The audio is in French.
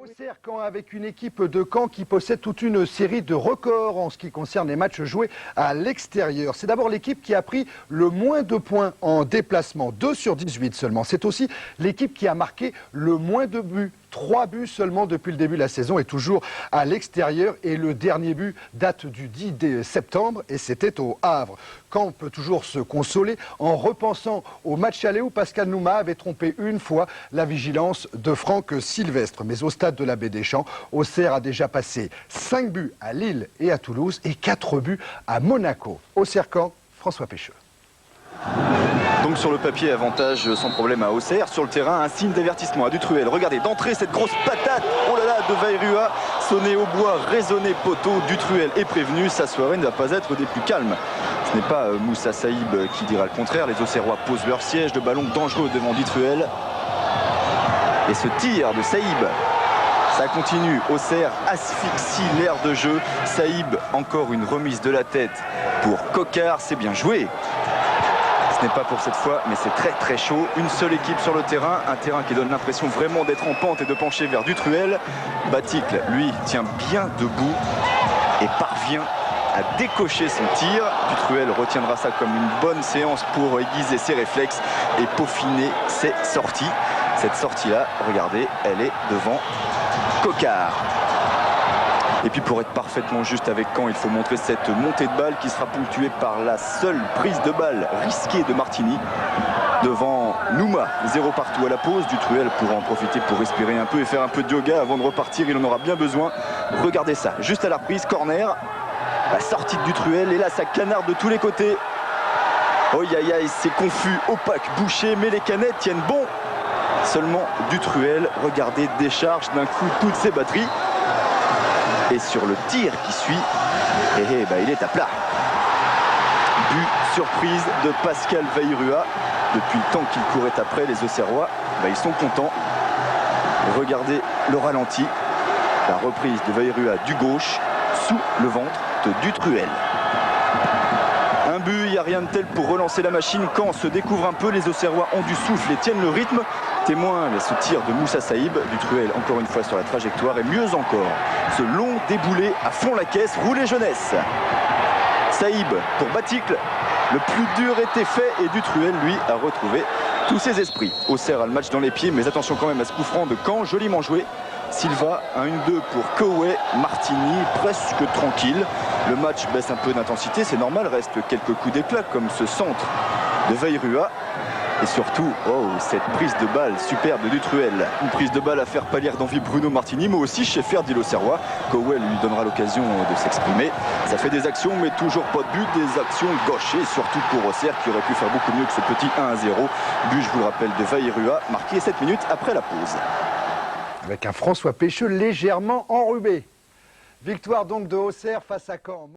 Auxerre Caen avec une équipe de Caen qui possède toute une série de records en ce qui concerne les matchs joués à l'extérieur. C'est d'abord l'équipe qui a pris le moins de points en déplacement, 2 sur 18 seulement. C'est aussi l'équipe qui a marqué le moins de buts. 3 buts seulement depuis le début de la saison et toujours à l'extérieur. Et le dernier but date du 10 septembre et c'était au Havre. Caen peut toujours se consoler en repensant au match aller où Pascal Nouma avait trompé une fois la vigilance de Franck Sylvestre. Mais au stade de la Baie des Champs, Auxerre a déjà passé 5 buts à Lille et à Toulouse et 4 buts à Monaco. Auxerre-Caen, François Pécheux. Donc sur le papier, avantage sans problème à Auxerre. Sur le terrain, un signe d'avertissement à Dutruel. Regardez, d'entrée, cette grosse patate, oh là là, de Vairua, sonné au bois, résonné poteau. Dutruel est prévenu, sa soirée ne va pas être des plus calmes. Ce n'est pas Moussa Saïb qui dira le contraire. Les Auxerrois posent leur siège, de ballon dangereux devant Dutruel. Et ce tir de Saïb, ça continue. Auxerre asphyxie l'aire de jeu. Saïb, encore une remise de la tête pour Coquard, c'est bien joué. Ce n'est pas pour cette fois, mais c'est très très chaud. Une seule équipe sur le terrain, un terrain qui donne l'impression vraiment d'être en pente et de pencher vers Dutruel. Baticle, lui, tient bien debout et parvient à décocher son tir. Dutruel retiendra ça comme une bonne séance pour aiguiser ses réflexes et peaufiner ses sorties. Cette sortie-là, regardez, elle est devant Coquard. Et puis pour être parfaitement juste avec Caen, il faut montrer cette montée de balle qui sera ponctuée par la seule prise de balle risquée de Martini. Devant Nouma, 0 partout à la pause. Dutruel pourra en profiter pour respirer un peu et faire un peu de yoga avant de repartir. Il en aura bien besoin. Regardez ça, juste à la reprise, corner. La sortie de Dutruel et là ça canarde de tous les côtés. Oh aïe aïe, c'est confus, opaque, bouché, mais les canettes tiennent bon. Seulement Dutruel, regardez, décharge d'un coup toutes ses batteries. Et sur le tir qui suit, il est à plat. But surprise de Pascal Vairua. Depuis le temps qu'il courait après, les Auxerrois, ils sont contents. Regardez le ralenti. La reprise de Vairua du gauche, sous le ventre de Dutruel. Un but, il n'y a rien de tel pour relancer la machine. Caen se découvre un peu, les Auxerrois ont du souffle et tiennent le rythme. Témoin, ce tir de Moussa Saïb, Dutruel encore une fois sur la trajectoire et mieux encore, ce long déboulé à fond la caisse, roulé jeunesse. Saïb pour Baticle, le plus dur était fait et Dutruel lui a retrouvé tous ses esprits. Auxerre a le match dans les pieds, mais attention quand même à ce coup franc de Caen, joliment joué. Silva, un 1-2 pour Koué, Martini, presque tranquille. Le match baisse un peu d'intensité, c'est normal, reste quelques coups d'éclat comme ce centre de Vairua. Et surtout, cette prise de balle superbe de Dutruel. Une prise de balle à faire pâlir d'envie Bruno Martini, mais aussi Scheffer dit l'Auxerrois. Koué lui donnera l'occasion de s'exprimer. Ça fait des actions, mais toujours pas de but. Des actions gauchées, surtout pour Auxerre, qui aurait pu faire beaucoup mieux que ce petit 1-0. But, je vous le rappelle, de Vairua, marqué 7 minutes après la pause. Avec un François Pécheux légèrement enrhumé. Victoire donc de Auxerre face à Caen.